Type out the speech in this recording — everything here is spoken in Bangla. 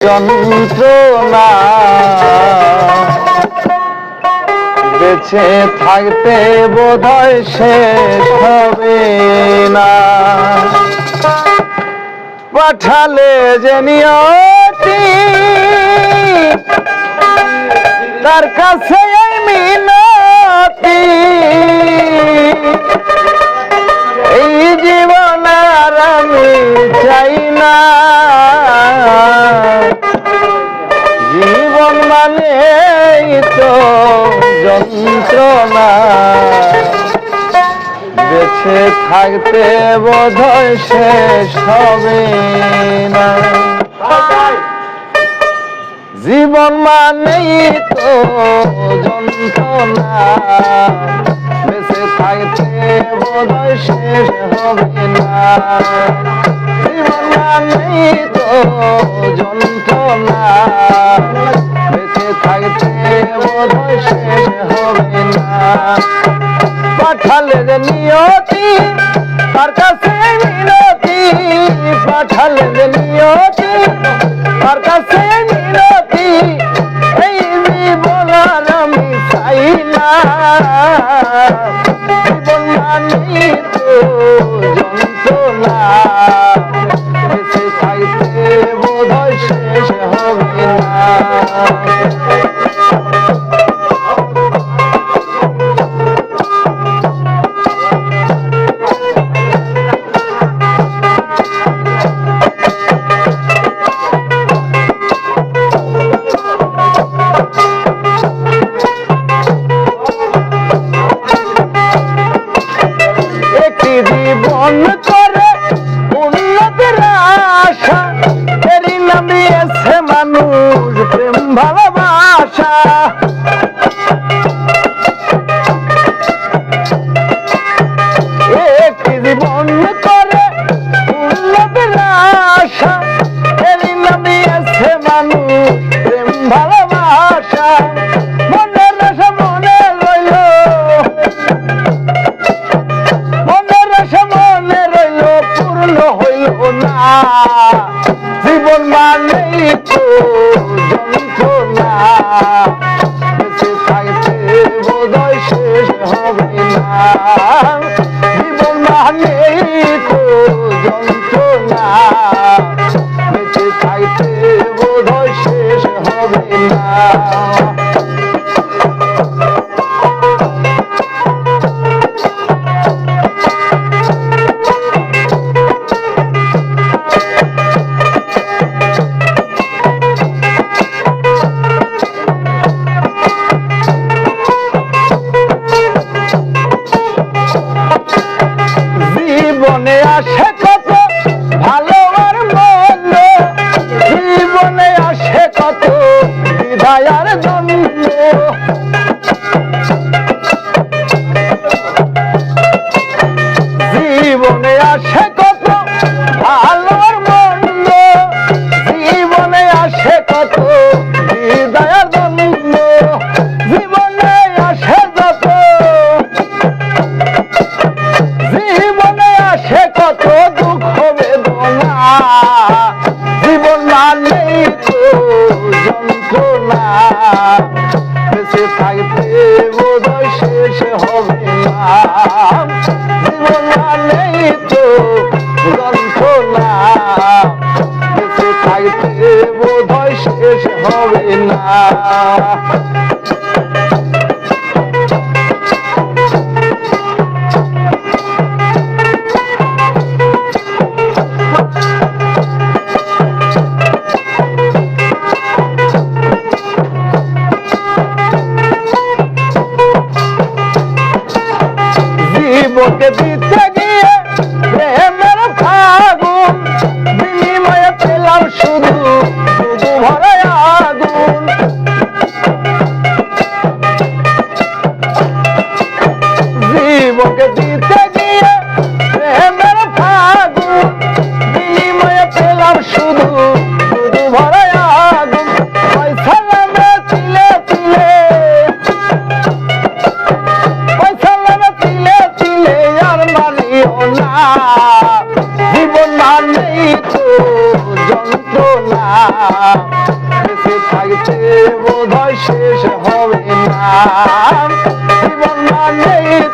যন্ত্রণা বেঁচে থাকতে বোধহয় শেষ হবে না। পাঠালে যে নিয়তি তার কাছে মিনতি, এই জীবন আর আমি চাই না। জীবন মানে তো যন্ত্রণা, বেঁচে থাকতে বোধহয় শেষ হবে না। জীবন মানেই তো যন্ত্রণা, বেঁচে থাকতে বোধহয় শেষ হবে না। জীবন মানেই তো যন্ত্রণা, বেঁচে থাকতে বোধহয় শেষ হবে না। পাঠালে যে নিয়তি তার কাছে মিনতি, পাঠালে যে নিয়তি তার কাছে মিনতি, এই জীবন আর আমি চাই না। জীবন মানেই তো যন্ত্রণা, বেঁচে থাকতে বোধহয় শেষ হবে না। জীবন করে উন্নতির আশা, এরই নাম দিয়েছে মানুষ প্রেম ভালোবাসা। একটি জীবন করে উন্নতির আশা, এরই নাম দিয়েছে মানুষ প্রেম ভালোবাসা। মনের আশা মনে রইল, জীবন মানেই তো যন্ত্রণা, বেঁচে থাকতে বোধহয় শেষ হবে না। জীবন মানেই তো যন্ত্রণা, বেঁচে থাকতে বোধহয় শেষ হবে না। জীবনে আসে কত ভালো আর মন্দ, জীবনে আসে কত দ্বিধায় আর দ্বন্দ্ব। জীবনে আসে কত ভালো আর মন্দ, জীবনে আসে কত দ্বিধায় আর দ্বন্দ্ব। জীবনে আসে যত, জীবনে আসে কত দুঃখ বেদনা। জীবন মানেই তো যন্ত্রণা, বেঁচে থাকতে বোধহয় শেষ হবে না। জীবন মানেই তো যন্ত্রণা, বেঁচে থাকতে বোধহয় শেষ হবে না। জীবনকে দিতে গিয়ে প্রেমের ফাগুন, বিনিময়ে পেলাম শুধু ভরা আগুন। গাইতে বোধহয় শেষ হবে না জীবন মানেই